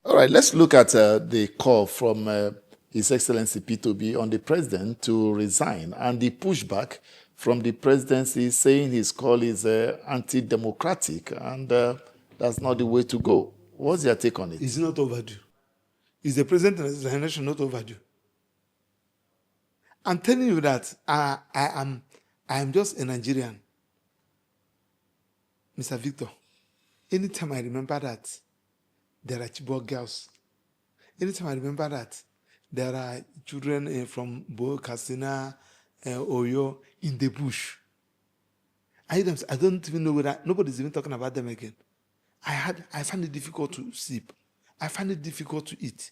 All right, let's look at the call from His Excellency Peter Obi on the president to resign and the pushback from the presidency saying his call is anti-democratic and that's not the way to go. What's your take on it? It's not overdue. Is the president resignation not overdue? I'm telling you that I am just a Nigerian. Mr. Victor, anytime I remember that there are Chibok girls, anytime I remember that there are children from Bo, Katsina, Oyo in the bush, I don't even know whether nobody's even talking about them again. I find it difficult to sleep. I find it difficult to eat.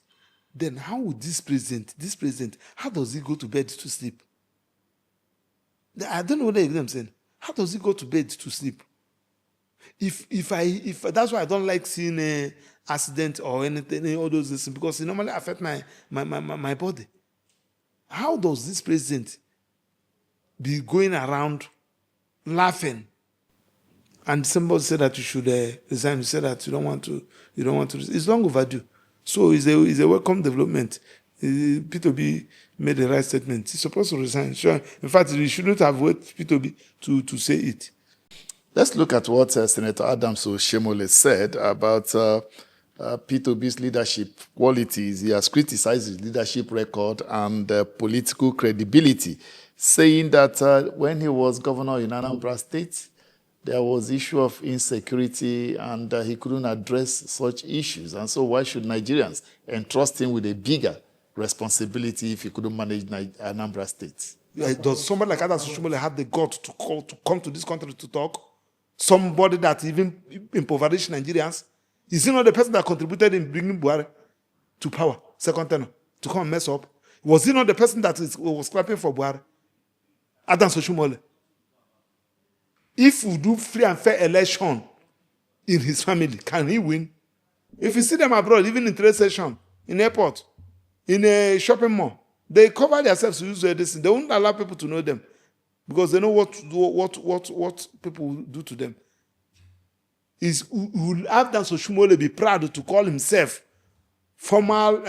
Then how would this president, how does he go to bed to sleep? I don't know what I'm saying. How does he go to bed to sleep? If that's why I don't like seeing accident or anything, all those things, because it normally affect my body. How does this president be going around laughing? And somebody said that you should resign. You said that you don't want to. It's long overdue. So it's a welcome development. Peter Obi made the right statement. He's supposed to resign. Sure. In fact, he shouldn't have waited Peter Obi to say it. Let's look at what Senator Adams Oshiomhole said about Peter Obi's leadership qualities. He has criticized his leadership record and political credibility, saying that when he was governor in Anambra State, there was issue of insecurity and he couldn't address such issues. And so why should Nigerians entrust him with a bigger responsibility if he couldn't manage Anambra State? Does somebody like Adams Oshiomhole have the gut to come to this country to talk? Somebody that even impoverished Nigerians? Is he not the person that contributed in bringing Buhari to power, second tenure, to come and mess up? Was he not the person that was clapping for Buhari? Adams Oshiomhole. If we do free and fair election in his family, can he win? If you see them abroad, even in trade session, in airport, in a shopping mall, they cover themselves to use this. They won't allow people to know them because they know what people do to them. Will Adams Oshiomhole be proud to call himself former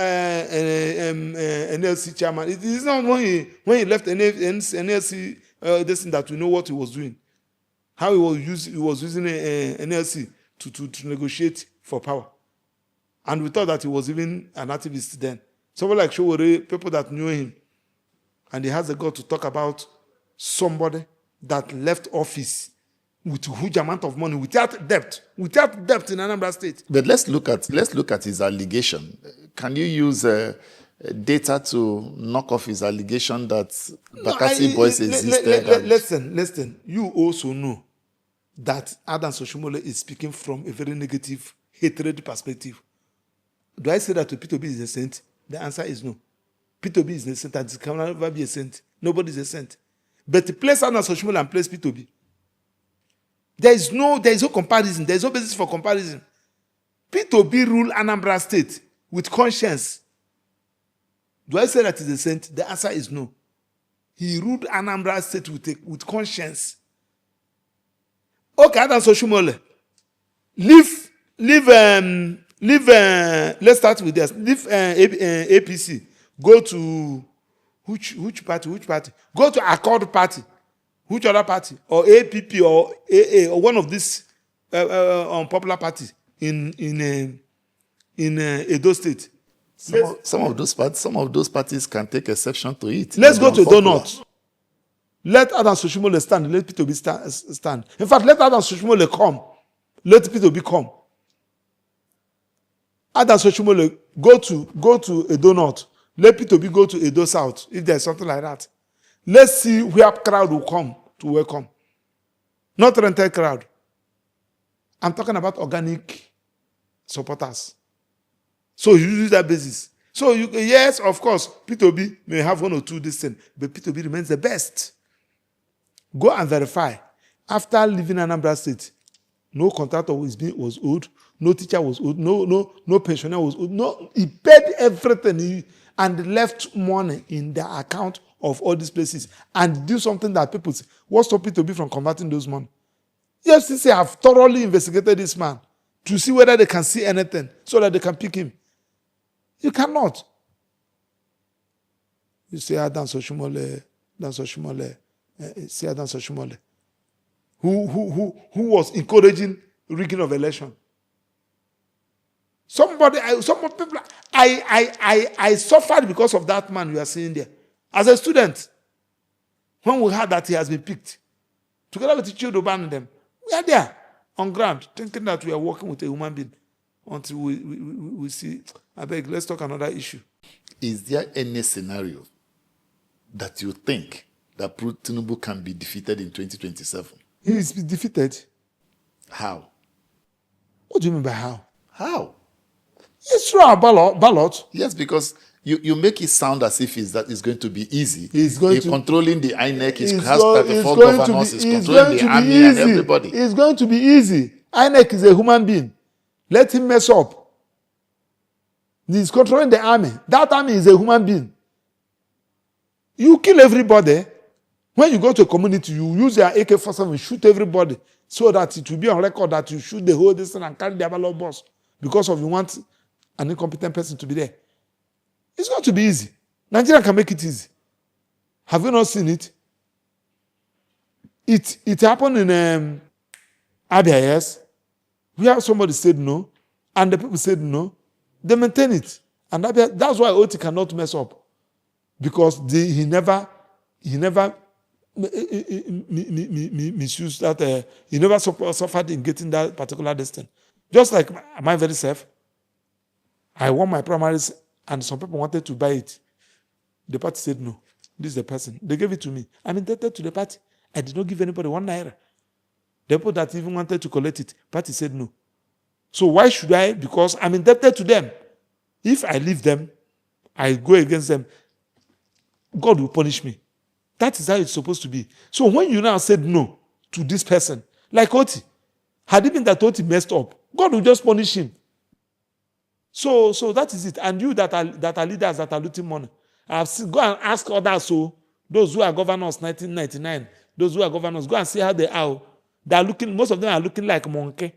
NLC chairman? It is not when he left NLC this thing that we know what he was doing. How he was using NLC to negotiate for power. And we thought that he was even an activist then. Someone like Showore, people that knew him. And he has the gut to talk about somebody that left office with a huge amount of money, without debt in Anambra State. But let's look at his allegation. Can you use data to knock off his allegation that Bakassi boys existed? Listen. You also know that Adams Oshiomhole is speaking from a very negative, hatred perspective. Do I say that to Peter Obi is a saint? The answer is no. Peter Obi is a saint and it can never be a saint. Nobody is a saint. But to place Adams Oshiomhole and place Peter Obi, there is no comparison. There is no basis for comparison. Peter Obi ruled Anambra State with conscience. Do I say that he's a saint? The answer is no. He ruled Anambra State with conscience. Okay, Adams Oshiomhole. Let's start with this. Leave APC. Go to which party? Go to Accord Party. Which other party? Or APP or AA or one of these unpopular parties in Edo State. Some of those parties can take exception to it. Let's go to Edo North. Let Adams Oshiomhole stand. Let Peter Obi stand. In fact, let Adams Oshiomhole come. Let Peter Obi come. Adams Oshiomhole go to Edo North. Let Peter Obi go to Edo South. If there's something like that, let's see where crowd will come to welcome. Not rented crowd. I'm talking about organic supporters. So you use that basis. So yes, of course, Peter Obi may have one or two this thing, but Peter Obi remains the best. Go and verify. After leaving Anambra State, no contractor was owed, no teacher was owed, no pensioner was owed. No, he paid everything and left money in the account of all these places and do something that people say, what stopped Peter Obi from converting those money? Yes, they have thoroughly investigated this man to see whether they can see anything so that they can pick him. You cannot. You say Adams Oshiomhole, who was encouraging rigging of election. Some people, I suffered because of that man you are seeing there. As a student, when we heard that he has been picked, together with the children and them, we are there on ground, thinking that we are working with a human being until we see. I beg, let's talk another issue. Is there any scenario that you think that Tinubu can be defeated in 2027? He is defeated. How? What do you mean by how? How? It's through our ballot. Yes, because you make it sound as if it's going to be easy. He's going to controlling the INEC. He has 34 going governors. to He's be, controlling the army easy. and everybody. It's going to be easy. INEC is a human being. Let him mess up. He's controlling the army. That army is a human being. You kill everybody. When you go to a community, you use your AK-47, shoot everybody so that it will be on record that you shoot the whole distance and carry the ballot box because of you want an incompetent person to be there. It's going to be easy. Nigeria can make it easy. Have you not seen it? It happened in Abia, yes, where somebody said no, and the people said no. They maintain it. And that's why Oti cannot mess up. Because he never misused that. He never suffered in getting that particular distance. Just like my very self, I won my primaries and some people wanted to buy it. The party said no. This is the person. They gave it to me. I'm indebted to the party. I did not give anybody 1 naira. The people that even wanted to collect it, party said no. So why should I? Because I'm indebted to them. If I leave them, I go against them, God will punish me. That is how it's supposed to be. So when you now said no to this person, like Oti, had it been that Oti messed up, God will just punish him. So that is it. And you that are leaders that are looting money, I've seen, go and ask others. So those who are governors 1999, those who are governors, go and see how they are. They are looking. Most of them are looking like monkey.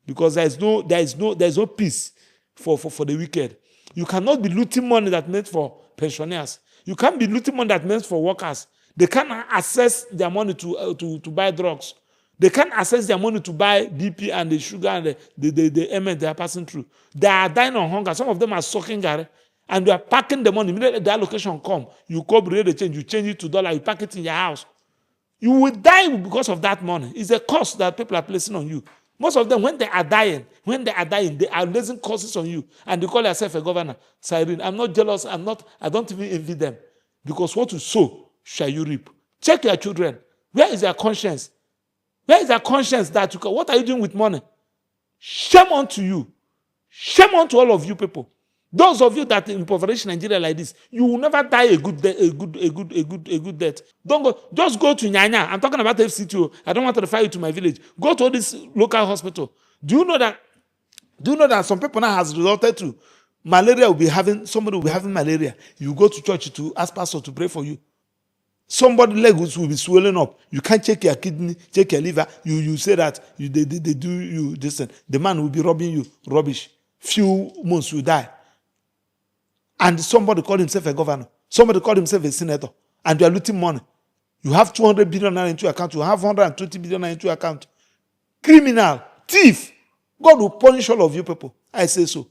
Because there is no peace for the wicked. You cannot be looting money that meant for pensioners. You can't be looting money that meant for workers. They can't access their money to buy drugs. They can't access their money to buy BP and the sugar and the element they are passing through. They are dying on hunger. Some of them are sucking gari. And you are packing the money. Immediately the allocation come. You call the change. You change it to dollar. You pack it in your house. You will die because of that money. It's a cost that people are placing on you. Most of them, when they are dying, they are raising curses on you. And they call themselves a governor. Cyrene, I'm not jealous. I don't even envy them. Because what you sow, shall you reap. Check your children. Where is their conscience? Where is their conscience that what are you doing with money? Shame unto you. Shame unto all of you people. Those of you that impoverish Nigeria like this, you will never die a good death. Don't go. Just go to Nyanya. I'm talking about FCTO. I don't want to refer you to my village. Go to this local hospital. Do you know that some people now has resulted to malaria somebody will be having malaria. You go to church to ask pastor to pray for you. Somebody's legs will be swelling up. You can't check your kidney, check your liver. You say that they do you this. The man will be robbing you rubbish. Few months you die. And somebody called himself a governor. Somebody called himself a senator. And you are looting money. You have 200 billion into your account. You have 120 billion into your account. Criminal, thief. God will punish all of you people. I say so.